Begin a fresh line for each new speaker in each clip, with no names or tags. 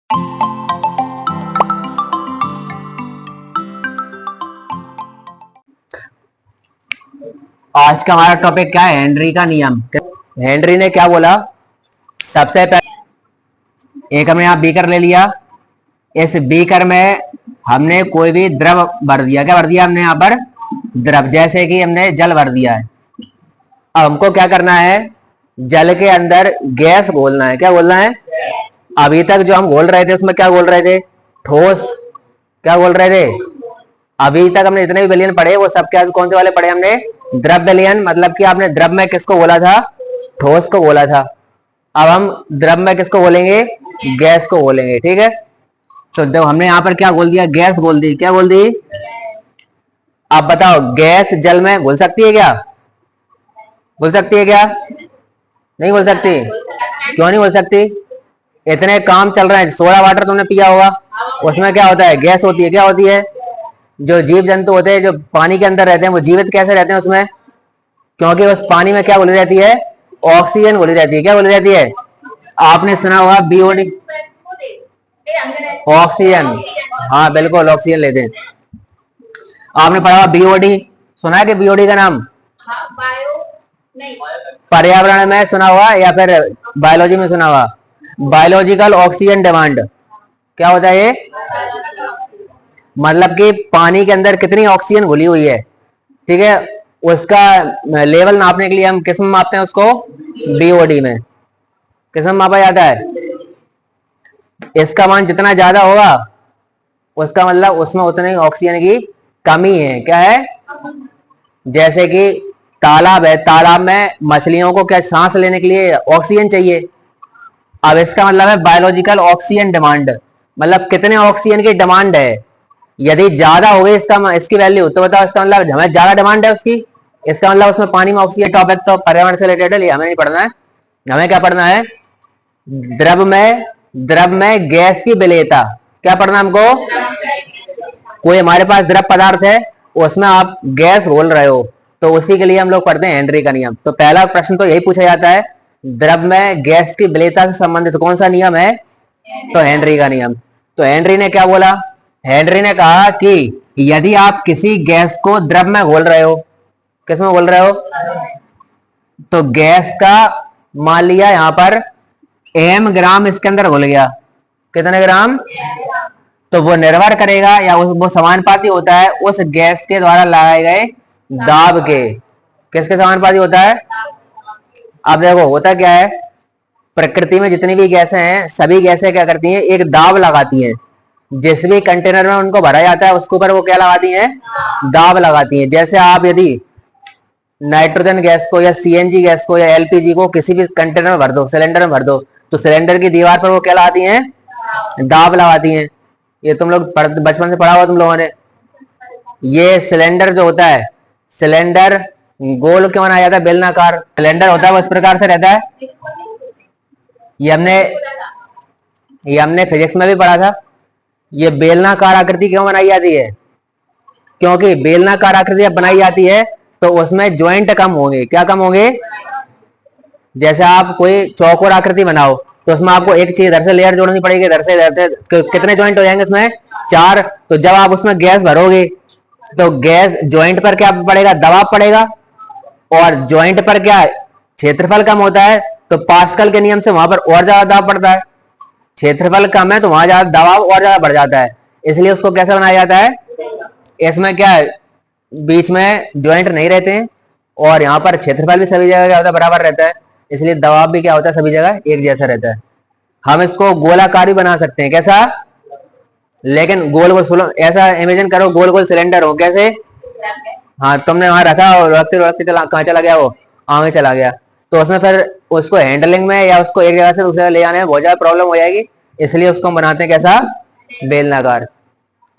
आज का हमारा टॉपिक क्या है? हेनरी का नियम। हेनरी ने क्या बोला? सबसे पहले एक हमने यहाँ बीकर ले लिया। इस बीकर में हमने कोई भी द्रव भर दिया। क्या भर दिया हमने यहाँ पर? द्रव। जैसे कि हमने जल भर दिया है। अब हमको क्या करना है? जल के अंदर गैस घोलना है। क्या घोलना है? अभी तक जो हम घोल रहे थे उसमें क्या घोल रहे थे? ठोस। क्या घोल रहे थे? अभी तक हमने जितने भी विलयन पढ़े वो सब क्या कौन से वाले पढ़े हमने? द्रव विलयन। मतलब कि आपने द्रव में किसको बोला था? ठोस को बोला था। अब हम द्रव में किसको बोलेंगे? गैस को बोलेंगे। ठीक है, तो जब हमने यहाँ पर क्या बोल दिया? गैस बोल दी। क्या बोल दी? अब बताओ, गैस जल में घुल सकती है क्या? घुल सकती है क्या? नहीं घुल सकती। क्यों नहीं घुल सकती? इतने काम चल रहे हैं। सोडा वाटर तुमने पिया होगा, उसमें क्या होता है? गैस होती है। क्या होती है? जो जीव जंतु होते हैं जो पानी के अंदर रहते हैं वो जीवित कैसे रहते हैं उसमें? क्योंकि उस पानी में क्या घुली रहती है? ऑक्सीजन घुली रहती है। क्या घुली रहती है? आपने सुना होगा बीओडी, ऑक्सीजन। हाँ बिल्कुल, ऑक्सीजन लेते हैं। आपने पढ़ा बीओडी, सुना है कि बीओडी का नाम? पर्यावरण में सुना हुआ या फिर बायोलॉजी में सुना हुआ? Biological oxygen demand. क्या होता है ये? मतलब कि पानी के अंदर कितनी ऑक्सीजन घुली हुई है। ठीक है, उसका लेवल नापने के लिए हम किस में मापते हैं उसको? बीओडी में। किस में मापा जाता है? इसका मान जितना ज्यादा होगा उसका मतलब उसमें उतनी ऑक्सीजन की कमी है। क्या है? जैसे कि तालाब है, तालाब में मछलियों को क्या सांस लेने के लिए ऑक्सीजन चाहिए। अब इसका मतलब है बायोलॉजिकल ऑक्सीजन डिमांड, मतलब कितने ऑक्सीजन की डिमांड है। यदि ज्यादा हो गई इसका इसकी वैल्यू तो बताओ इसका मतलब हमें ज्यादा डिमांड है उसकी। इसका मतलब उसमें पानी में ऑक्सीजन। टॉपिक तो पर्यावरण से रिलेटेड है, हमें नहीं पढ़ना है। हमें क्या पढ़ना है? द्रव में गैस की विलेयता। क्या पढ़ना हमको? कोई हमारे पास द्रव पदार्थ है, उसमें आप गैस घोल रहे हो, तो उसी के लिए हम लोग पढ़ते हैं हेनरी का नियम। तो पहला प्रश्न तो यही पूछा जाता है, द्रव में गैस की विलेयता से संबंधित कौन सा नियम है? तो हेनरी का नियम। तो हेनरी ने क्या बोला? हेनरी ने कहा कि यदि आप किसी गैस को द्रव में घोल रहे हो, किस में घोल रहे हो? तो गैस का मान लिया यहां पर एम ग्राम इसके अंदर घुल गया। कितने ग्राम? तो वो निर्भर करेगा या वो समानुपाती होता है उस गैस के द्वारा लगाए गए दाब के। किसके समानुपाती होता है? अब देखो होता क्या है, प्रकृति में जितनी भी गैसें हैं सभी गैसें क्या करती हैं? एक दाब लगाती हैं। जिस भी कंटेनर में उनको भरा जाता है उसके ऊपर वो क्या लगाती हैं? दाब लगाती हैं। जैसे आप यदि नाइट्रोजन गैस को या सीएनजी गैस को या एलपीजी को किसी भी कंटेनर में भर दो, सिलेंडर में भर दो, तो सिलेंडर की दीवार पर वो क्या लगाती हैं? दाब लगाती हैं। ये तुम लोग बचपन से पढ़ा हुआ तुम लोगों ने। ये सिलेंडर जो होता है, सिलेंडर गोल क्यों बनाया जाता है? बेलनाकार सिलेंडर होता है वो इस प्रकार से रहता है। ये हमने फिजिक्स में भी पढ़ा था। ये बेलनाकार आकृति क्यों बनाई जाती है? क्योंकि बेलनाकार आकृति जब बनाई जाती है तो उसमें ज्वाइंट कम होंगे। क्या कम होंगे? जैसे आप कोई चौकोर आकृति बनाओ तो उसमें आपको एक चीज इधर से लेयर जोड़नी पड़ेगी, इधर से कितने ज्वाइंट हो जाएंगे उसमें? 4। तो जब आप उसमें गैस भरोगे तो गैस ज्वाइंट पर क्या पड़ेगा? दबाव पड़ेगा। और ज्वाइंट पर क्या क्षेत्रफल कम होता है, तो पास्कल के नियम से वहां पर और ज्यादा दबाव पड़ता है। क्षेत्रफल कम है तो वहां ज्यादा दबाव और ज्यादा बढ़ जाता है। इसलिए उसको कैसे बनाया जाता है? इसमें क्या है, बीच में ज्वाइंट नहीं रहते हैं और यहाँ पर क्षेत्रफल भी सभी जगह क्या होता है? बराबर रहता है। इसलिए दबाव भी क्या होता है? सभी जगह एक जैसा रहता है। हम इसको गोलाकार भी बना सकते हैं। कैसा? लेकिन गोल गोल ऐसा इमेजिन करो, गोल गोल सिलेंडर हो। कैसे? हाँ, तुमने वहां रखा और रखते रखते कहाँ चला गया? वो आगे चला गया। तो उसमें फिर उसको हैंडलिंग में या उसको एक जगह से दूसरी जगह ले जाने में बहुत ज्यादा प्रॉब्लम हो जाएगी। इसलिए उसको बनाते हैं कैसा? बेलनाकार।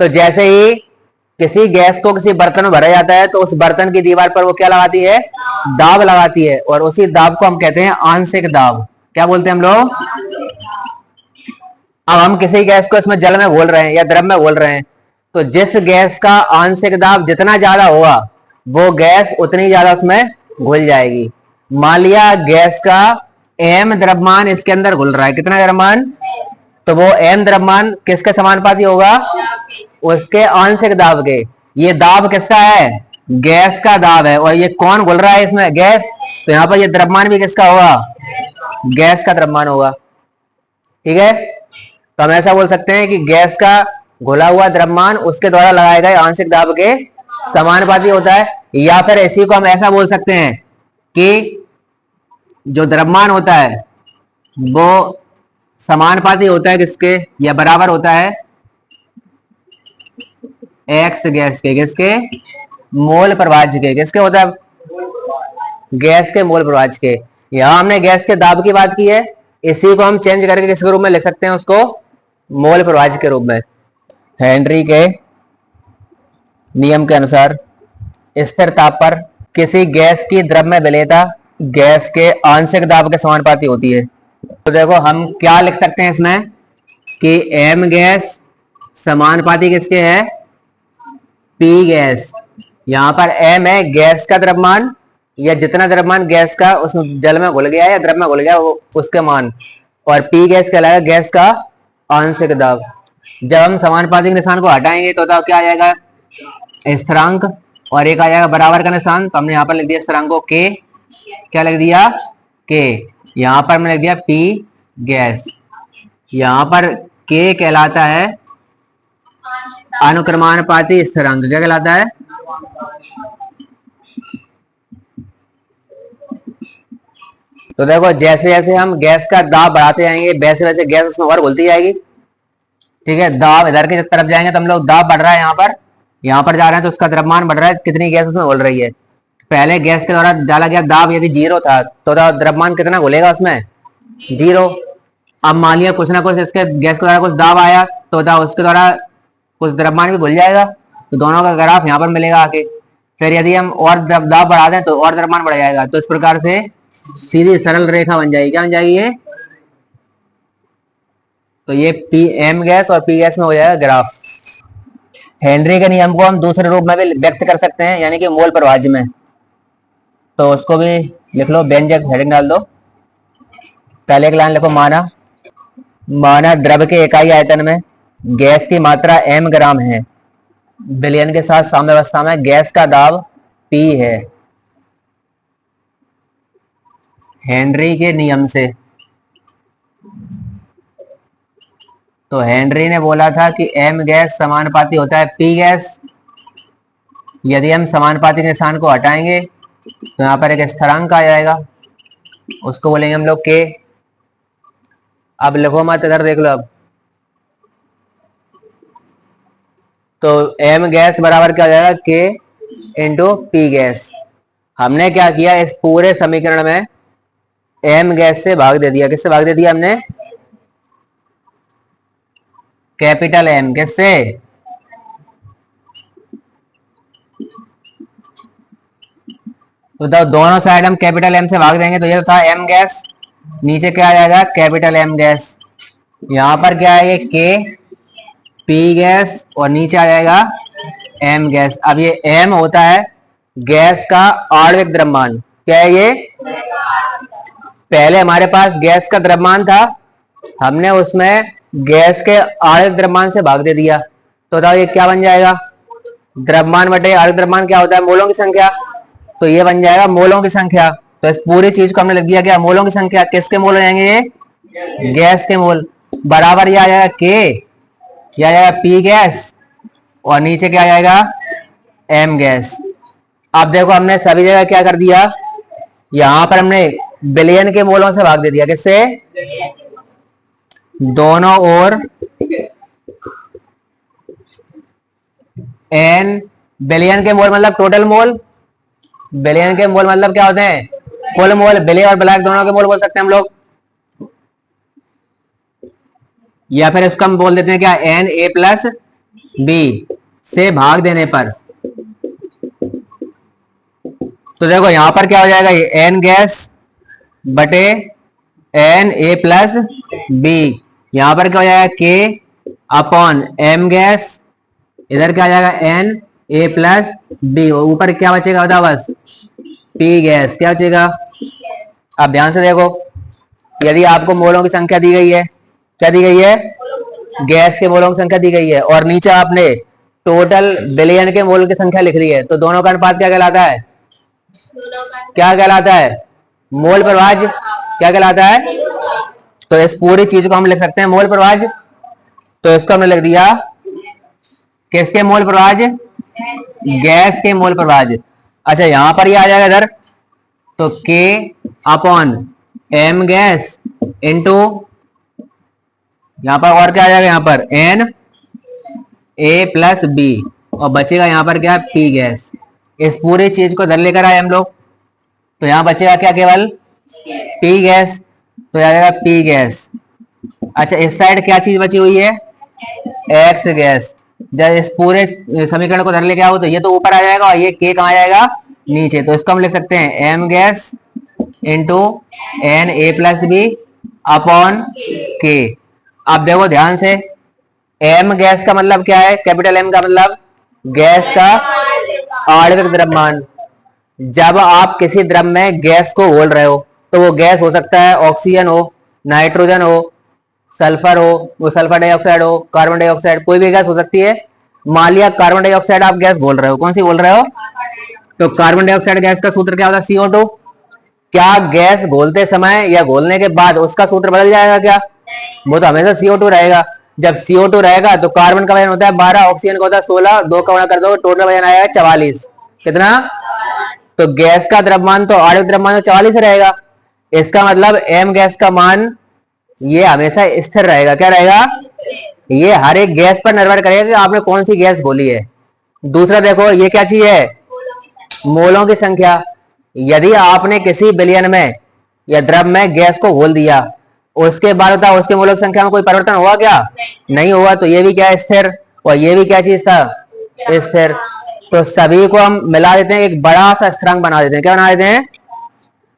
तो जैसे ही किसी गैस को किसी बर्तन में भरा जाता है तो उस बर्तन की दीवार पर वो क्या लगाती है? दाब लगाती है। और उसी दाब को हम कहते हैं आंशिक दाब। क्या बोलते हैं हम लोग? अब हम किसी गैस को इसमें जल में घोल रहे हैं या द्रव में घोल रहे हैं, तो जिस गैस का आंशिक दाब जितना ज्यादा होगा वो गैस उतनी ज्यादा उसमें घुल जाएगी। मान लिया गैस का एम द्रव्यमान इसके अंदर घुल रहा है। कितना द्रव्यमान? तो वो m द्रव्यमान किसके समानुपाती होगा? उसके आंशिक दाब के। ये दाब किसका है? गैस का दाब है। और ये कौन घुल रहा है इसमें? गैस। तो यहाँ पर ये द्रव्यमान भी किसका होगा? गैस का द्रव्यमान होगा। ठीक है, तो हम ऐसा बोल सकते हैं कि गैस का घुला हुआ द्रव्यमान उसके द्वारा लगाए गए आंशिक दाब के समानुपाती होता है। या फिर इसी को हम ऐसा बोल सकते हैं कि जो द्रव्यमान होता है वो समानुपाती होता है किसके, या बराबर होता है एक्स गैस के। किसके? मोल प्रवाह के। किसके होता है? गैस के मोल प्रवाह के। यहां हमने गैस के दाब की बात की है, इसी को हम चेंज करके किसके रूप में लिख सकते हैं? उसको मोल प्रवाह के रूप में। हेनरी के नियम के अनुसार स्थिर ताप पर किसी गैस की द्रव्य विलेयता गैस के आंशिक दाब के समानुपाती होती है। तो देखो हम क्या लिख सकते हैं इसमें कि m गैस समानुपाती किसके है? p gas. यहां पर m है गैस का द्रव्यमान, या जितना द्रव्यमान गैस का उस जल में घुल गया या द्रव में घुल गया वो उसके मान, और p गैस कहलाएगा गैस का आंशिक दाब। जब हम समानुपाती के निशान को हटाएंगे तो क्या आ जाएगा? स्थिरांक, और एक आ जाएगा बराबर का निशान। तो हमने यहाँ पर लिख दिया स्थिरांक को k। क्या लिख दिया? k। यहाँ पर हमने लिख दिया p गैस। यहाँ पर k कहलाता है अनुक्रमानुपाती स्थिरांक। क्या कहलाता है? तो देखो जैसे जैसे हम गैस का दाब बढ़ाते जाएंगे वैसे वैसे गैस उसमें और घुलती जाएगी। ठीक है, दाब इधर की तरफ जाएंगे तो हम लोग दाब बढ़ रहा है, यहाँ पर जा रहे हैं तो उसका द्रव्यमान बढ़ रहा है, कितनी गैस उसमें घुल रही है। पहले गैस के द्वारा डाला गया दाब यदि 0 था तो द्रव्यमान कितना घुलेगा उसमें? 0। अब मान लिया कुछ ना कुछ इसके गैस के द्वारा कुछ दाब आया तो उसके द्वारा कुछ द्रव्यमान भी घुल जाएगा, तो दोनों का ग्राफ यहाँ पर मिलेगा आके। फिर यदि हम और दाब बढ़ा दें तो और द्रव्यमान बढ़ जाएगा। तो इस प्रकार से सीधी सरल रेखा बन जाएगी। क्या बन जाएगी ये? तो ये पी एम गैस और पी गैस में हो जाएगा ग्राफ। हेनरी के नियम को हम दूसरे रूप में भी व्यक्त कर सकते हैं, यानी कि मोल प्रवाह में। तो उसको भी लिख लो, व्यंजक हेडिंग डाल दो। पहले एक लाइन लिखो, माना द्रव के इकाई आयतन में गैस की मात्रा m ग्राम है, विलयन के साथ साम्यावस्था में गैस का दाब P है। हेनरी के नियम से, तो हेनरी ने बोला था कि m गैस समानुपाती होता है P गैस। यदि हम समानुपाती निशान को हटाएंगे तो यहाँ पर एक स्थिरांक आ जाएगा, उसको बोलेंगे हम लोग K। अब लिखो मत, इधर देख लो। अब तो m गैस बराबर क्या हो जाएगा? K into P gas. हमने क्या किया, इस पूरे समीकरण में m गैस से भाग दे दिया। किससे भाग दे दिया हमने? Capital M। किससे? तो दोनों साइड हम कैपिटल M से भाग देंगे तो ये तो था m गैस, नीचे क्या आ जाएगा? Capital M gas. यहां पर क्या आएगा? K P गैस, और नीचे आ जाएगा M गैस। अब ये M होता है गैस का आणविक द्रव्यमान। क्या है ये? पहले हमारे पास गैस का द्रव्यमान था, हमने उसमें गैस के आणविक द्रव्यमान से भाग दे दिया, तो बताओ ये क्या बन जाएगा? द्रव्यमान बटे आणविक द्रव्यमान क्या होता है? मोलों की संख्या। तो ये बन जाएगा मोलों की संख्या। तो इस पूरी चीज को हमने लिख दिया क्या? मोलों की संख्या। किसके मोल हो जाएंगे ये? गैस के मोल। बराबर ये आ जाएगा K, क्या आ जाएगा? P गैस, और नीचे क्या आ जाएगा? M gas. अब देखो हमने सभी जगह क्या कर दिया, यहां पर हमने बिलियन के मोलों से भाग दे दिया। किससे? दोनों ओर n। बिलियन के मोल मतलब टोटल मोल, बिलियन के मोल मतलब क्या होते हैं? कुल मोल। बिलियन और ब्लैक दोनों के मोल बोल सकते हैं हम लोग, या फिर इसको हम बोल देते हैं क्या? Na प्लस बी से भाग देने पर। तो देखो यहां पर क्या हो जाएगा? ये n गैस बटे Na प्लस बी। यहां पर क्या हो जाएगा? K upon M gas. इधर क्या आ जाएगा? Na plus B. ऊपर क्या बचेगा बताओ? बस P गैस। क्या बचेगा? अब ध्यान से देखो, यदि आपको मोलों की संख्या दी गई है क्या दी गई है? गैस के मोलों की संख्या दी गई है, और नीचे आपने टोटल बिलियन के मोल की संख्या लिख दी है, तो दोनों का अनुपात क्या कहलाता है? क्या कहलाता है? मोल प्रवाह क्या कहलाता है? तो इस पूरी चीज को हम लिख सकते हैं मोल प्रवाह। तो इसको हमने लिख दिया किसके मोल प्रवाह? गैस के मोल प्रवाह। अच्छा यहां पर ये आ जाएगा इधर, तो K upon M gas into, यहां पर और क्या आ जाएगा, यहां पर N A प्लस B, और बचेगा यहां पर क्या? P gas. इस पूरी चीज को इधर लेकर आए हम लोग, तो यहां बचेगा क्या? केवल P गैस, तो आ जाएगा P गैस। अच्छा इस साइड क्या चीज बची हुई है? X gas. जब इस पूरे समीकरण को इधर लेके आओ तो ये तो ऊपर आ जाएगा और ये K कहाँ आ जाएगा? नीचे। तो इसको हम लिख सकते हैं M gas into N A plus B upon K। अब देखो ध्यान से, M गैस का मतलब क्या है? कैपिटल M का मतलब गैस का आणविक द्रव्यमान। जब आप किसी द्रव में गैस को घोल रहे हो तो वो गैस हो सकता है ऑक्सीजन हो, नाइट्रोजन हो, सल्फर हो, वो सल्फर डाइऑक्साइड हो, कार्बन डाइऑक्साइड, कोई भी गैस हो सकती है। मान लिया कार्बन डाइऑक्साइड आप गैस घोल रहे हो, कौन सी घोल रहे हो? तो कार्बन डाइऑक्साइड गैस का सूत्र क्या होता है? CO2। क्या गैस घोलते समय या घोलने के बाद उसका सूत्र बदल जाएगा क्या? वो तो हमेशा CO2 रहेगा। जब CO2 रहेगा तो कार्बन का वजन होता है 12, ऑक्सीजन का होता है 16, 2 का गुणा कर दो, टोटल वजन आएगा 44। कितना? तो गैस का द्रव्यमान तो आणविक द्रव्यमान तो 44 रहेगा। इसका मतलब M गैस का मान ये हमेशा स्थिर रहेगा। क्या रहेगा? ये हर एक गैस पर निर्भर करेगा कि आपने कौन सी गैस घोली है। दूसरा देखो ये क्या चीज है? मोलों की संख्या। यदि आपने किसी बिलियन में या द्रव में गैस को घोल दिया, उसके बाद होता उसके मोलों की संख्या में कोई परिवर्तन हुआ क्या? नहीं हुआ। तो ये भी क्या है? स्थिर। और ये भी क्या चीज था? स्थिर। तो सभी को हम मिला देते हैं, एक बड़ा सा स्थिरांक बना देते हैं। क्या बना देते हैं?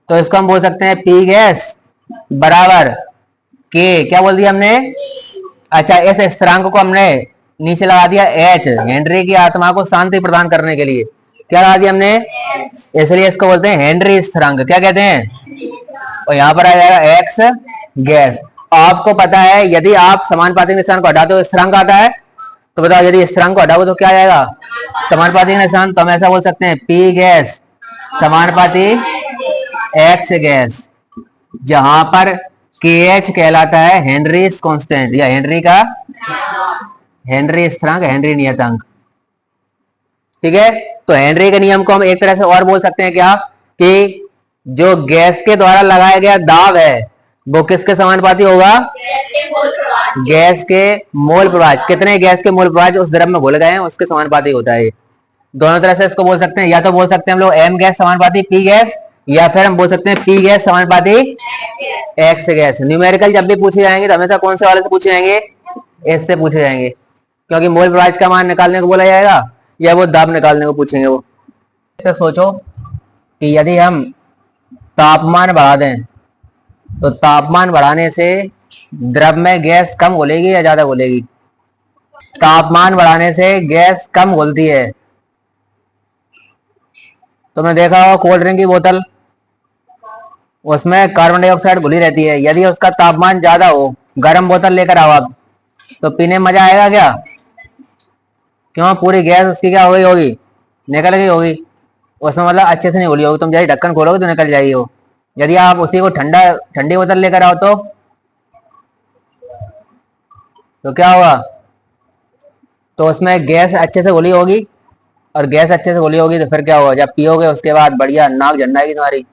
तो इसको हम बोल सकते हैं P गैस बराबर K, क्या बोल दिया हमने? अच्छा इस स्थिरांक को हमने नीचे लगा दिया H, हेनरी की आत्मा को शांति प्रदान करने के लिए। क्या लगा दिया हमने? इसलिए इसको बोलते हैं हेनरी स्थिरांक। क्या कहते हैं? और यहां पर आ जाएगा X गैस। आपको पता है यदि आप समानुपातिक निशान को हटाते हो स्थिरांक आता है, तो बताओ यदि स्थिरांक को हटाओ तो क्या आएगा? समानुपातिक निशान। तो हम ऐसा बोल सकते हैं P गैस समानुपातिक X गैस, जहां पर KH कहलाता है हेनरी कांस्टेंट या हेनरी स्थिरांक, हेनरी नियतांक। ठीक है, तो हेनरी के नियम को हम एक तरह से और बोल सकते हैं क्या? कि जो गैस के द्वारा लगाया गया दाब है वो किसके समानुपाती होगा? गैस के मोल प्रवाह। कितने गैस के मोल प्रवाह उस द्रव में घुल गए हैं उसके समानुपाती होता है। दोनों तरह से इसको बोल सकते हैं, या तो बोल सकते हैं हम लोग M गैस समानुपाती P गैस, या फिर हम बोल सकते हैं P गैस समानुपाती X गैस। न्यूमेरिकल जब भी पूछे जाएंगे तो हमेशा कौन से वाले से पूछे जाएंगे? इससे पूछे जाएंगे, क्योंकि मोल प्रवाह का मान निकालने को बोला जाएगा या वो दाब निकालने को पूछेंगे वो। तो सोचो कि यदि हम तापमान बढ़ा दें तो तापमान बढ़ाने से द्रव में गैस कम घुलेगी या ज्यादा घुलेगी? तापमान बढ़ाने से गैस कम घुलती है। तुमने देखा होगा कोल्ड ड्रिंक की बोतल, उसमें कार्बन डाइऑक्साइड घुली रहती है। यदि उसका तापमान ज्यादा हो, गर्म बोतल लेकर आओ आप, तो पीने में मजा आएगा क्या? क्यों? पूरी गैस उसकी क्या हो गई होगी? निकल गई होगी। उसमें मतलब अच्छे से नहीं घुली होगी। तुम जैसे ढक्कन खोलोगे तो निकल जाएगी वो। यदि आप उसी को ठंडी बोतल लेकर आओ तो क्या होगा? तो उसमें गैस अच्छे से घुली होगी, और गैस अच्छे से घुली होगी तो फिर क्या होगा? जब पियोगे उसके बाद बढ़िया नाक झंडाएगी तुम्हारी।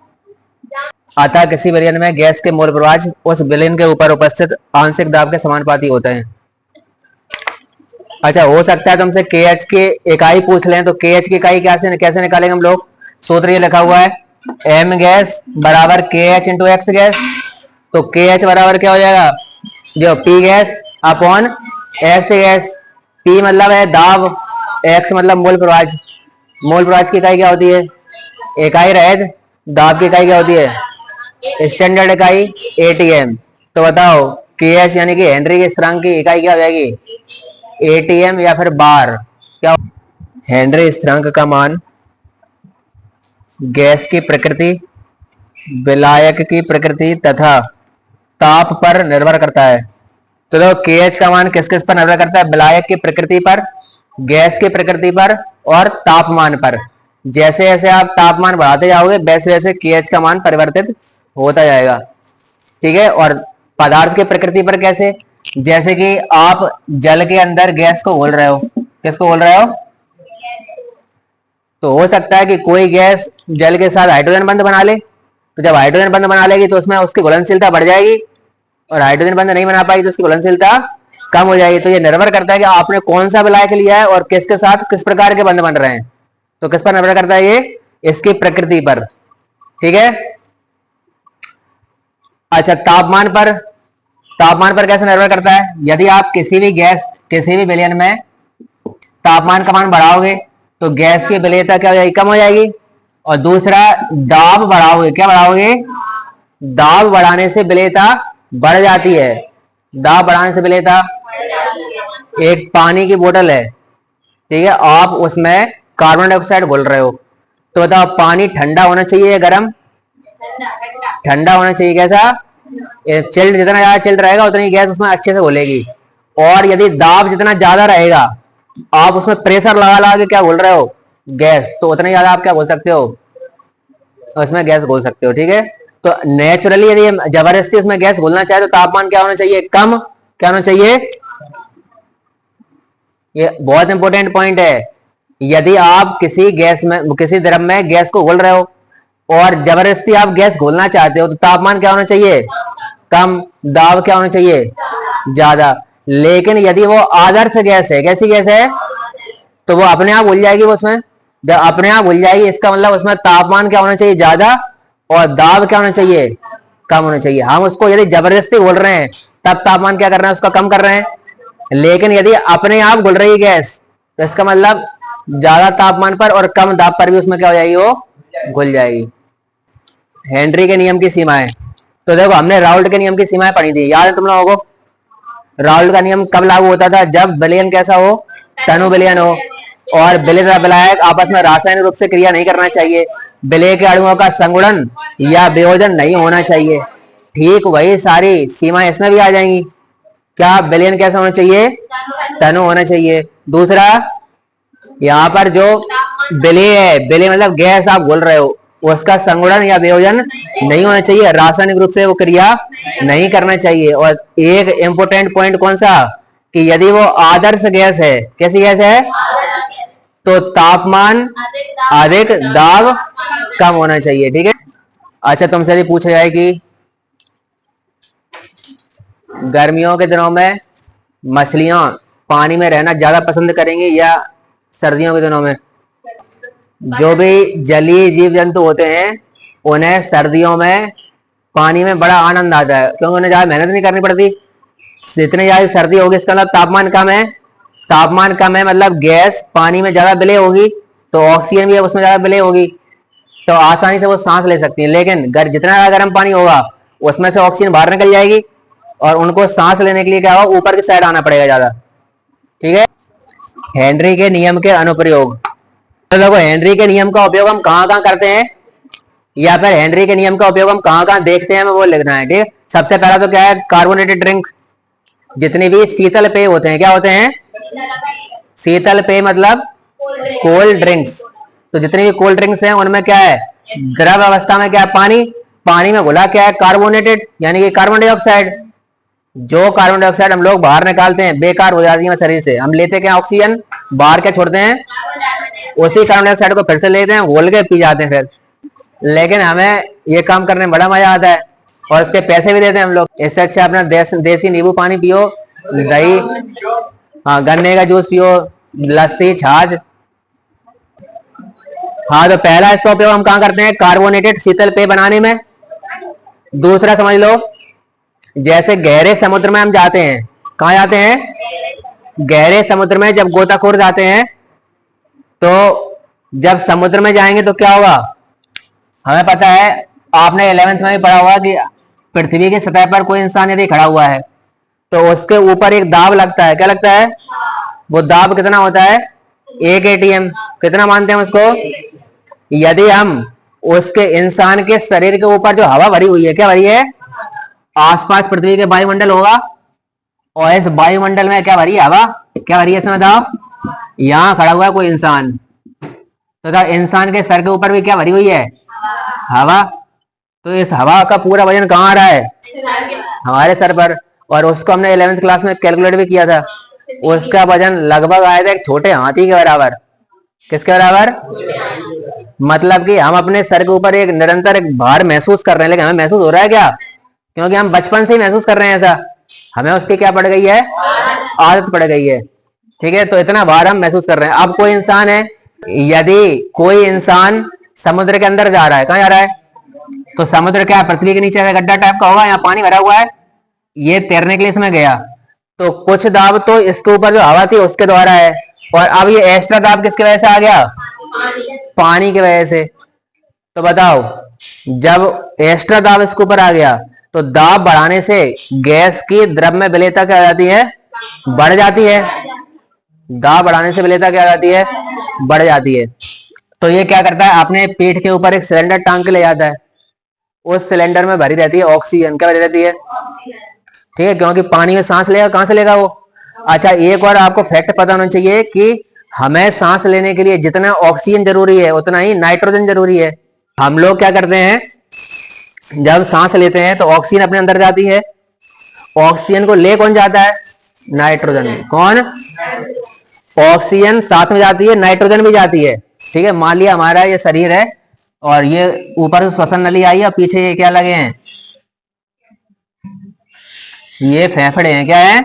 अतः किसी विलयन में गैस के मोल प्रवाह उस विलयन के ऊपर उपस्थित आंशिक दाब के समानुपाती होते हैं। अच्छा हो सकता है तुमसे KH की इकाई पूछ लें, तो KH की इकाई कैसे निकालेंगे हम लोग? सूत्र ये लिखा हुआ है M गैस बराबर KH इंटू X गैस। तो KH बराबर क्या हो जाएगा? जो P gas upon X gas. P मतलब है दाब, X मतलब मोल प्रवाह। मोल प्रवाह की इकाई क्या होती है? इकाई रहित दाब की इकाई क्या होती है? स्टैंडर्ड इकाई ATM। तो बताओ KH यानी कि हेनरी के स्थिरांक की इकाई क्या हो जाएगी? ATM या फिर बार। क्या? हेनरी स्थिरांक का मान गैस की प्रकृति, विलायक की प्रकृति तथा ताप पर निर्भर करता है। तो देखो KH का मान किस किस पर निर्भर करता है? विलायक की प्रकृति पर, गैस की प्रकृति पर और तापमान पर। जैसे जैसे आप तापमान बढ़ाते जाओगे वैसे वैसे KH का मान परिवर्तित होता जाएगा, ठीक है। और पदार्थ की प्रकृति पर कैसे? जैसे कि आप जल के अंदर गैस को घोल रहे हो, किसको घोल रहे हो? तो हो सकता है कि कोई गैस जल के साथ हाइड्रोजन बंध बना ले, तो जब हाइड्रोजन बंध बना लेगी तो उसमें उसकी घुलनशीलता बढ़ जाएगी, और हाइड्रोजन बंध नहीं बना पाएगी तो उसकी घुलनशीलता कम हो जाएगी। तो ये निर्भर करता है कि आपने कौन सा विलायक लिया है और किसके साथ किस प्रकार के बंध बन रहे हैं। तो किस पर निर्भर करता है ये? इसकी प्रकृति पर, ठीक है। अच्छा, तापमान पर, तापमान पर कैसे निर्भर करता है? यदि आप किसी भी गैस, किसी भी विलयन में तापमान का मान बढ़ाओगे तो गैस की विलेयता क्या हो जाएगी? कम हो जाएगी। और दूसरा, दाब बढ़ाओगे, क्या बढ़ाओगे? दाब बढ़ाने से विलेयता बढ़ जाती है। दाब बढ़ाने से विलेयता, एक पानी की बोतल है, ठीक है, आप उसमें कार्बन डाइऑक्साइड घोल रहे हो, तो बताओ पानी ठंडा होना चाहिए या गर्म? ठंडा होना चाहिए। कैसा? चिल्ड, जितना ज्यादा चिल्ड रहेगा उतनी गैस उसमें अच्छे से घुलेगी। और यदि दाब जितना ज्यादा रहेगा, आप उसमें प्रेशर लगा लगा के क्या घोल रहे हो? गैस, तो उतना ज्यादा आप क्या घोल सकते हो? उसमें गैस घोल सकते हो, ठीक है। तो नेचुरली यदि जबरदस्ती उसमें गैस घोलना चाहे तो तापमान क्या होना चाहिए? कम। क्या होना चाहिए? ये बहुत इंपॉर्टेंट पॉइंट है। यदि आप किसी गैस में, किसी द्रव में गैस को घोल रहे हो और जबरदस्ती आप गैस घोलना चाहते हो तो तापमान क्या होना चाहिए? कम। दाब क्या होना चाहिए? ज्यादा। लेकिन यदि वो आदर्श गैस है, कैसी गैस है? तो वो अपने आप घुल जाएगी। वो उसमें जब अपने आप घुल जाएगी इसका मतलब उसमें तापमान क्या होना चाहिए? ज्यादा, और दाब क्या होना चाहिए? कम होना चाहिए। हम उसको यदि जबरदस्ती घोल रहे हैं तब तापमान क्या कर रहे हैं? उसका कम कर रहे हैं। लेकिन यदि अपने आप घुल रही है गैस तो इसका मतलब ज्यादा तापमान पर और कम दाब पर भी उसमें क्या हो जाएगी? वो घुल जाएगी। हेनरी के नियम की सीमाएं, तो देखो हमने राउल्ट के नियम की सीमाएं पढ़ी थी, याद है तुम लोगों को? राउल्ट का नियम कब लागू होता था? जब विलयन कैसा हो? तनु विलयन हो, और विलय तथा विलायक आपस में रासायनिक रूप से क्रिया नहीं करना चाहिए, विलय के अणुओं का संगुणन या वियोजन नहीं होना चाहिए। ठीक वही सारी सीमाएं इसमें भी आ जाएंगी। क्या? विलयन कैसा होना चाहिए? तनु होना चाहिए। दूसरा, यहाँ पर जो विलय है, विलय मतलब गैस आप घोल रहे हो, उसका संगुणन या वियोजन नहीं होना चाहिए, रासायनिक रूप से वो क्रिया नहीं करना चाहिए। और एक इंपोर्टेंट पॉइंट कौन सा? कि यदि वो आदर्श गैस है, कैसी गैस है? तो तापमान अधिक, दाब कम होना चाहिए, ठीक है। अच्छा, तुमसे यदि पूछा जाए कि गर्मियों के दिनों में मछलियां पानी में रहना ज्यादा पसंद करेंगी या सर्दियों के दिनों में? जो भी जलीय जीव जंतु होते हैं उन्हें सर्दियों में पानी में बड़ा आनंद आता है, क्योंकि उन्हें ज्यादा मेहनत नहीं करनी पड़ती। जितनी ज्यादा सर्दी होगी इसका मतलब तापमान कम है। तापमान कम है मतलब गैस पानी में ज्यादा विलय होगी, तो ऑक्सीजन भी उसमें ज्यादा विलय होगी, तो आसानी से वो सांस ले सकती है। लेकिन जितना ज्यादा गर्म पानी होगा उसमें से ऑक्सीजन बाहर निकल जाएगी और उनको सांस लेने के लिए क्या होगा? ऊपर की साइड आना पड़ेगा ज्यादा, ठीक है। हेनरी के नियम के अनुप्रयोग, तो देखो हेनरी के नियम का उपयोग हम कहाँ कहाँ करते हैं, या फिर हेनरी के नियम का उपयोग हम कहाँ कहाँ देखते हैं, हमें वो लिखना है, ठीक। सबसे पहला तो क्या है? कार्बोनेटेड ड्रिंक, जितने भी शीतल पेय होते हैं, क्या होते हैं? शीतल पेय मतलब कोल्ड ड्रिंक्स। तो जितने भी कोल्ड ड्रिंक्स हैं उनमें क्या है? द्रव अवस्था में क्या है? पानी। पानी में घुला क्या है? कार्बोनेटेड, यानी कि कार्बन डाइऑक्साइड। जो कार्बन डाइऑक्साइड हम लोग बाहर निकालते हैं, बेकार हो जाती है शरीर से, हम लेते क्या? ऑक्सीजन। बाहर क्या छोड़ते हैं? उसी कार्बन डाइऑक्साइड को फिर से लेते हैं, घोल के पी जाते हैं फिर। लेकिन हमें ये काम करने में बड़ा मजा आता है और इसके पैसे भी देते हैं हम लोग। इससे अच्छा अपना देसी नींबू पानी पियो, दही, हाँ, गन्ने का जूस पियो, लस्सी, छाछ। हाँ, तो पहला इसका उपयोग हम कहाँ करते हैं? कार्बोनेटेड शीतल पेय बनाने में। दूसरा समझ लो, जैसे गहरे समुद्र में हम जाते हैं, कहाँ जाते हैं? गहरे समुद्र में जब गोताखोर जाते हैं तो जब समुद्र में जाएंगे तो क्या होगा? हमें पता है, आपने 11th में भी पढ़ा हुआ कि पृथ्वी की सतह पर कोई इंसान यदि खड़ा हुआ है तो उसके ऊपर एक दाब लगता है। क्या लगता है? वो दाब कितना होता है? 1 ATM। कितना मानते हैं उसको? यदि हम उसके इंसान के शरीर के ऊपर जो हवा भरी हुई है, क्या भरी है? आसपास पृथ्वी के वायुमंडल होगा और इस वायुमंडल में क्या भरी है? हवा। क्या भरी है इसमें बताओ? यहाँ खड़ा हुआ है कोई इंसान, तो इंसान के सर के ऊपर भी क्या भरी हुई है? हवा। तो इस हवा का पूरा वजन कहाँ आ रहा है? हमारे सर पर। और उसको हमने 11वीं क्लास में कैलकुलेट भी किया था। उसका वजन लगभग आया था एक छोटे हाथी के बराबर। किसके बराबर? मतलब कि हम अपने सर के ऊपर एक निरंतर एक भार महसूस कर रहे हैं, लेकिन हमें महसूस हो रहा है क्या? क्योंकि हम बचपन से ही महसूस कर रहे हैं ऐसा। हमें उसकी क्या पड़ गई है? आदत पड़ गई है। ठीक है, तो इतना भार हम महसूस कर रहे हैं। अब कोई इंसान है, यदि कोई इंसान समुद्र के अंदर जा रहा है, कहाँ जा रहा है? तो समुद्र क्या पृथ्वी के नीचे गड्ढा टाइप का होगा, यहाँ पानी भरा हुआ है, ये तैरने के लिए इसमें गया, तो कुछ दाब तो इसके ऊपर जो हवा थी उसके द्वारा है, और अब ये एक्स्ट्रा दाब किसकी वजह से आ गया? पानी की वजह से। तो बताओ, जब एक्स्ट्रा दाब इसके ऊपर आ गया तो दाब बढ़ाने से गैस की द्रव में विलेयता क्या हो जाती है? बढ़ जाती है। दाब बढ़ाने से विलेयता क्या हो जाती है? बढ़ जाती है। तो ये क्या करता है? अपने पीठ के ऊपर एक सिलेंडर टांग के ले जाता है। उस सिलेंडर में भरी रहती है ऑक्सीजन। क्या भरी रहती है? ठीक है, क्योंकि पानी में सांस लेगा, कहां से लेगा वो? अच्छा, एक और आपको फैक्ट पता होना चाहिए कि हमें सांस लेने के लिए जितना ऑक्सीजन जरूरी है उतना ही नाइट्रोजन जरूरी है। हम लोग क्या करते हैं, जब सांस लेते हैं तो ऑक्सीजन अपने अंदर जाती है, ऑक्सीजन को ले कौन जाता है? नाइट्रोजन। कौन? ऑक्सीजन साथ में जाती है, नाइट्रोजन भी जाती है। ठीक है, मान लिया हमारा ये शरीर है और ये ऊपर से श्वसन नली आई है और पीछे ये क्या लगे हैं? ये फेफड़े हैं। क्या है?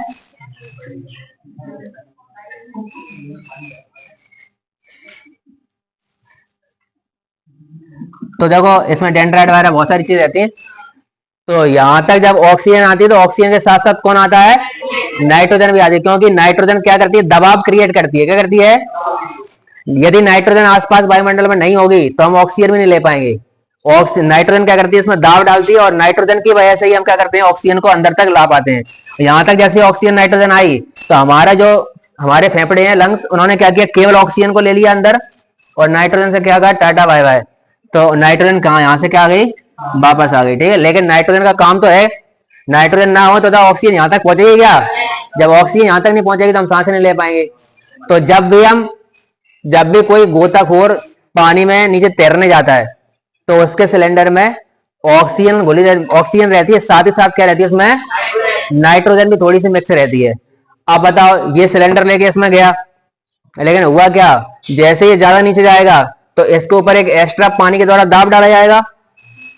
तो देखो, इसमें डेंड्राइट वगैरह बहुत सारी चीज रहती है। तो यहां तक जब ऑक्सीजन आती है तो ऑक्सीजन के साथ साथ कौन आता है? नाइट्रोजन भी आती है, क्योंकि नाइट्रोजन क्या करती है? दबाव क्रिएट करती है। क्या करती है? यदि नाइट्रोजन आसपास वायुमंडल में नहीं होगी तो हम ऑक्सीजन भी नहीं ले पाएंगे। नाइट्रोजन क्या करती है? इसमें दाब डालती है, और नाइट्रोजन की वजह से ही हम क्या करते हैं? ऑक्सीजन को अंदर तक ला पाते हैं। यहां तक जैसे ऑक्सीजन नाइट्रोजन आई तो हमारा जो हमारे फेफड़े हैं, लंग्स, उन्होंने क्या किया? केवल ऑक्सीजन को ले लिया अंदर, और नाइट्रोजन से क्या कहा? Tata bye bye. तो नाइट्रोजन कहाँ? यहां से क्या आ गई? वापस आ गई। ठीक है, लेकिन नाइट्रोजन का काम तो है, नाइट्रोजन ना हो तो ऑक्सीजन यहां तक पहुंचेगी क्या? जब ऑक्सीजन यहां तक नहीं पहुंचेगी तो हम सांस नहीं ले पाएंगे। तो जब भी कोई गोताखोर पानी में नीचे तैरने जाता है तो उसके सिलेंडर में ऑक्सीजन घुली ऑक्सीजन रहती है, साथ ही साथ क्या रहती है उसमें? नाइट्रोजन भी थोड़ी सी मिक्स रहती है। अब बताओ, ये सिलेंडर लेके इसमें गया, लेकिन हुआ क्या? जैसे ये ज्यादा नीचे जाएगा तो इसके ऊपर एक एक्स्ट्रा पानी के द्वारा दाब डाला जाएगा,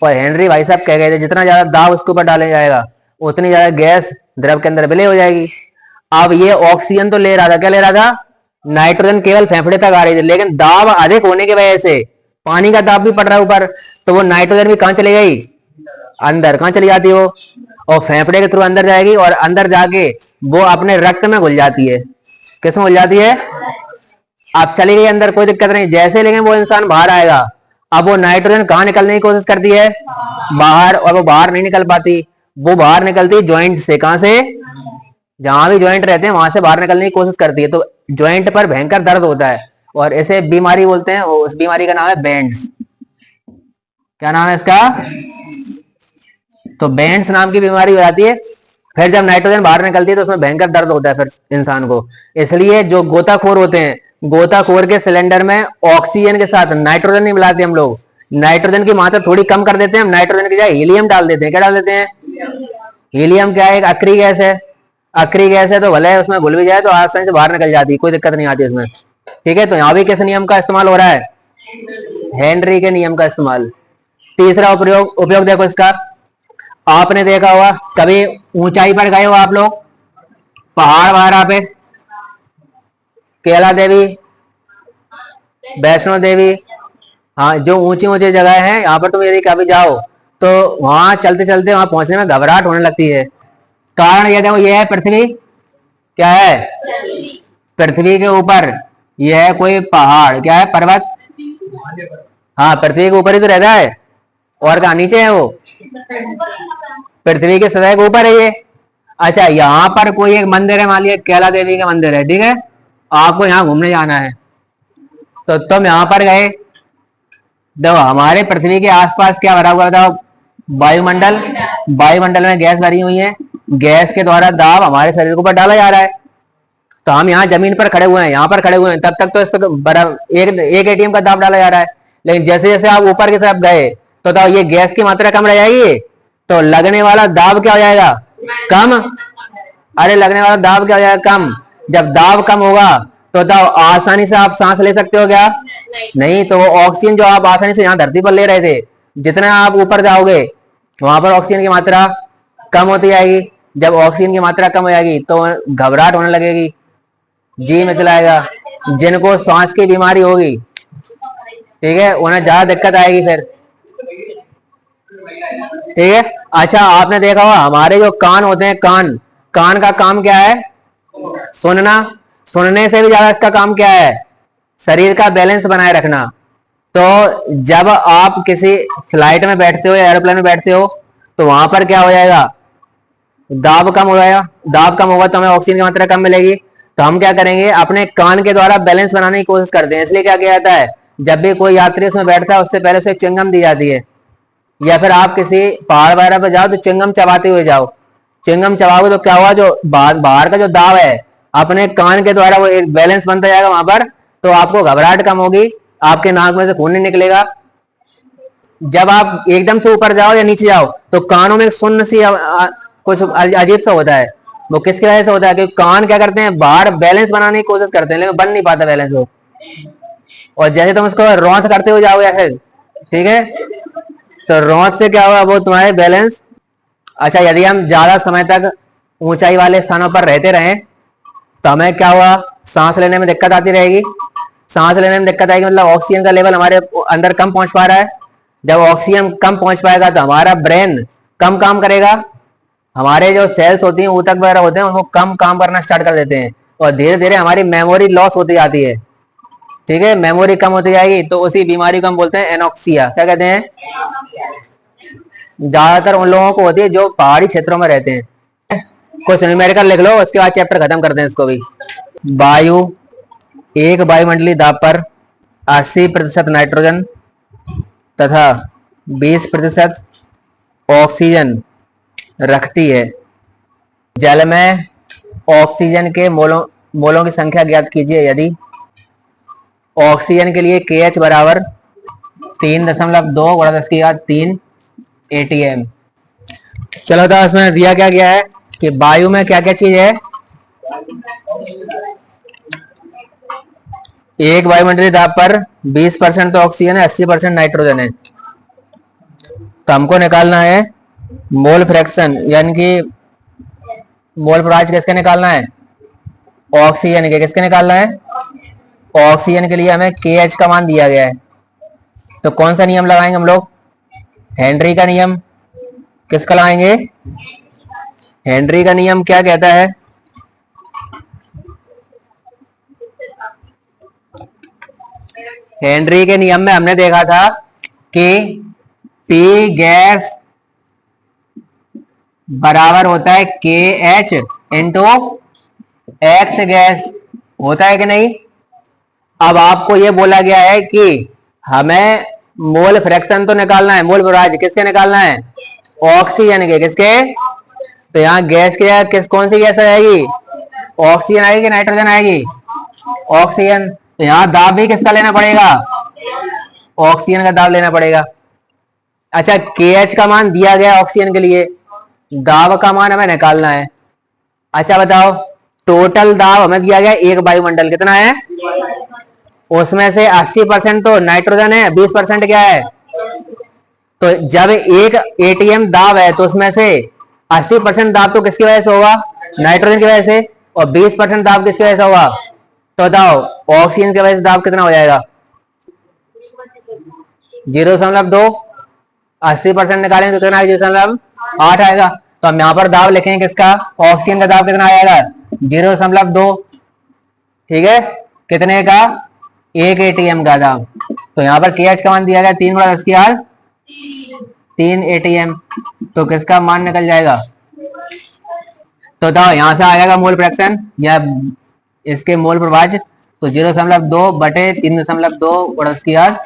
और हेनरी भाई साहब कह गए थे जितना ज्यादा दाब उसके ऊपर डाला जाएगा उतनी ज्यादा गैस द्रव के अंदर विलय हो जाएगी। अब ये ऑक्सीजन तो ले रहा था, क्या ले रहा था? नाइट्रोजन केवल फेफड़े तक आ रही थी, लेकिन दाब अधिक होने की वजह से पानी का दाब भी पड़ रहा है ऊपर, तो वो नाइट्रोजन भी कहां चली गई? अंदर। कहां चली जाती है वो? और फेफड़े के थ्रू अंदर जाएगी, और अंदर जाके वो अपने रक्त में घुल जाती है। किसमें घुल जाती है? अब चली गई अंदर, कोई दिक्कत नहीं। जैसे लेकिन वो इंसान बाहर आएगा, अब वो नाइट्रोजन कहां निकलने की कोशिश करती है? बाहर। और वो बाहर नहीं निकल पाती, वो बाहर निकलती है ज्वाइंट से। कहां से? जहां भी ज्वाइंट रहते हैं वहां से बाहर निकलने की कोशिश करती है, तो ज्वाइंट पर भयंकर दर्द होता है, और ऐसे बीमारी बोलते हैं। उस बीमारी का नाम है बेंड्स। क्या नाम है इसका? तो बेंड्स नाम की बीमारी हो जाती है। फिर जब नाइट्रोजन बाहर निकलती है तो उसमें भयंकर दर्द होता है फिर इंसान को। इसलिए जो गोताखोर होते हैं, गोताखोर के सिलेंडर में ऑक्सीजन के साथ नाइट्रोजन नहीं मिलाते हम लोग, नाइट्रोजन की मात्रा थोड़ी कम कर देते हैं, हम नाइट्रोजन की जगह हीलियम डाल देते हैं। क्या डाल देते हैं? हीलियम क्या है? एक अक्री गैस है। अक्री गैस है तो भले उसमें घुल भी जाए तो आसानी से बाहर निकल जाती है, कोई दिक्कत नहीं आती उसमें। ठीक है, तो यहाँ भी किस नियम का इस्तेमाल हो रहा है? हेनरी के नियम का इस्तेमाल। तीसरा उपयोग देखो इसका, आपने देखा होगा कभी ऊंचाई पर गए हो आप लोग, पहाड़ वहां पे, कैला देवी, वैष्णो देवी, हाँ, जो ऊंची ऊंची जगह है, यहाँ पर तुम यदि कभी जाओ तो वहां चलते चलते वहां पहुंचने में घबराहट होने लगती है। कारण ये देखो, ये है पृथ्वी। क्या है? पृथ्वी के ऊपर यह है कोई पहाड़, क्या है? पर्वत। हाँ, पृथ्वी के ऊपर ही तो रहता है, और कहा नीचे है वो? पृथ्वी के सतह के ऊपर है ये। अच्छा, यहाँ पर कोई एक मंदिर है, मान लिया कैला देवी का मंदिर है, ठीक है, आपको यहाँ घूमने जाना है, तो तुम यहाँ पर गए, देखो हमारे पृथ्वी के आसपास क्या भरा हुआ बताओ? वायुमंडल। वायुमंडल में गैस भरी हुई है, गैस के द्वारा दाब हमारे शरीर के ऊपर डाला जा रहा है। तो हम यहाँ जमीन पर खड़े हुए हैं, यहाँ पर खड़े हुए हैं, तब तक तो इस पर बराबर एक एटीएम का दाब डाला जा रहा है। लेकिन जैसे जैसे आप ऊपर की तरफ गए तो ये गैस की मात्रा कम रह जाएगी, तो लगने वाला दाब क्या हो जाएगा? कम। अरे लगने वाला दाब क्या हो जाएगा? कम। जब दाब कम होगा तो आसानी से आप सांस ले सकते हो क्या? नहीं। तो ऑक्सीजन जो आप आसानी से यहाँ धरती पर ले रहे थे, जितना आप ऊपर जाओगे वहां पर ऑक्सीजन की मात्रा कम होती जाएगी। जब ऑक्सीजन की मात्रा कम हो जाएगी तो घबराहट होने लगेगी, जी में चलाएगा। जिनको सांस की बीमारी होगी, ठीक है, उन्हें ज्यादा दिक्कत आएगी फिर, ठीक है। अच्छा, आपने देखा होगा हमारे जो कान होते हैं, कान का काम क्या है? सुनना। सुनने से भी ज्यादा इसका काम क्या है? शरीर का बैलेंस बनाए रखना। तो जब आप किसी फ्लाइट में बैठते हो या एरोप्लेन में बैठते हो तो वहां पर क्या हो जाएगा? दाब कम हो जाएगा। दाब कम होगा तो हमें ऑक्सीजन की मात्रा कम मिलेगी। तो हम क्या करेंगे? अपने कान के द्वारा बैलेंस बनाने की कोशिश करते हैं। इसलिए क्या किया जाता है, जब भी कोई यात्री उसमें बैठता है उससे पहले उसे च्युइंगम दी जाती है। या फिर आप किसी पहाड़ वगैरह पर जाओ तो च्युइंगम चबाते हुए जाओ। च्युइंगम चबाओगे तो क्या हुआ, जो बाहर का जो दाब है अपने कान के द्वारा वो एक बैलेंस बनता जाएगा वहां पर, तो आपको घबराहट कम होगी, आपके नाक में से खून नहीं निकलेगा। जब आप एकदम से ऊपर जाओ या नीचे जाओ तो कानों में सुन्न सी कुछ अजीब सा होता है। वो किसकी वजह से होता है? क्योंकि कान क्या करते हैं, बाहर बैलेंस बनाने की कोशिश करते हैं लेकिन बन नहीं पाता बैलेंस वो। और जैसे तुम उसको रौंथ करते हुए जाओगे ऐसे, ठीक है, तो रौंथ से क्या हुआ, वो तुम्हारे बैलेंस। अच्छा, यदि हम ज्यादा समय तक ऊंचाई वाले स्थानों पर रहते रहे तो हमें क्या हुआ, सांस लेने में दिक्कत आती रहेगी। सांस लेने में दिक्कत आएगी मतलब ऑक्सीजन का लेवल हमारे अंदर कम पहुंच पा रहा है। जब ऑक्सीजन कम पहुंच पाएगा तो हमारा ब्रेन कम काम करेगा, हमारे जो सेल्स होती हैं, ऊतक वगैरह होते हैं, उनको कम काम करना स्टार्ट कर देते हैं और धीरे धीरे हमारी मेमोरी लॉस होती जाती है, ठीक है, मेमोरी कम होती जाएगी। तो उसी बीमारी को हम बोलते हैं एनोक्सिया। क्या कहते हैं? ज्यादातर उन लोगों को होती है जो पहाड़ी क्षेत्रों में रहते हैं। कुछ न्यूमेरिकल लिख लो, उसके बाद चैप्टर खत्म करते हैं इसको भी। वायु, एक वायुमंडलीय दाब पर 80% नाइट्रोजन तथा 20% ऑक्सीजन रखती है। जल में ऑक्सीजन के मोलों की संख्या ज्ञात कीजिए। यदि ऑक्सीजन के लिए KH बराबर 3.2 × 10³ ATM। चलो, तो इसमें दिया क्या गया है कि वायु में क्या क्या चीज है? एक वायुमंडलीय दाब पर 20% तो ऑक्सीजन है, 80% नाइट्रोजन है। तो हमको निकालना है मोल फ्रैक्शन, यानी कि मोल प्रवाह किसके निकालना है? ऑक्सीजन के। किसके निकालना है? ऑक्सीजन के लिए हमें KH का मान दिया गया है। तो कौन सा नियम लगाएंगे हम लोग? हेनरी का नियम। किसका लगाएंगे? हेनरी का नियम क्या कहता है? हेनरी के नियम में हमने देखा था कि P गैस बराबर होता है KH इंटू X गैस, होता है कि नहीं? अब आपको यह बोला गया है कि हमें मोल फ्रैक्शन तो निकालना है, मोल प्रवाह किसके निकालना है? ऑक्सीजन के। किसके? तो यहाँ गैस के कौन सी गैस आएगी? ऑक्सीजन आएगी कि नाइट्रोजन आएगी? ऑक्सीजन। तो यहाँ दाब भी किसका लेना पड़ेगा? ऑक्सीजन का दाब लेना पड़ेगा। अच्छा, KH का मान दिया गया ऑक्सीजन के लिए, दाब का मान हमें निकालना है। अच्छा बताओ, टोटल दाब हमें दिया गया एक वायुमंडल, कितना है? उसमें से 80% तो नाइट्रोजन है, 20% क्या है? तो जब एक ATM दाब है तो उसमें से 80% दाब तो किसकी वजह से होगा? नाइट्रोजन की वजह से। और 20% दाब किसकी वजह से होगा? तो बताओ, ऑक्सीजन की वजह से दाब कितना हो जाएगा? 0.2। 80% निकालेंगे तो कितना? 0.8 आएगा। तो हम यहाँ पर दाब लिखेंगे किसका? ऑक्सीजन का दाब कितना आएगा? 0.2, ठीक है। कितने का? एक ATM का दाब। तो यहाँ पर KH का मान दिया गया 3 × 10³ 3 ATM। तो किसका मान निकल जाएगा? तो बताओ, यहां से आ जाएगा मोल फ्रैक्शन या इसके मोल प्रवाह। तो 0.2 बटे 3.2 × 10³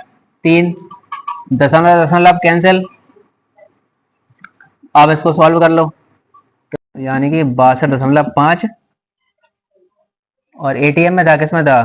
3 दशमलव कैंसिल। अब इसको सॉल्व कर लो। यानी कि 62.5 और एटीएम में था, किसमें था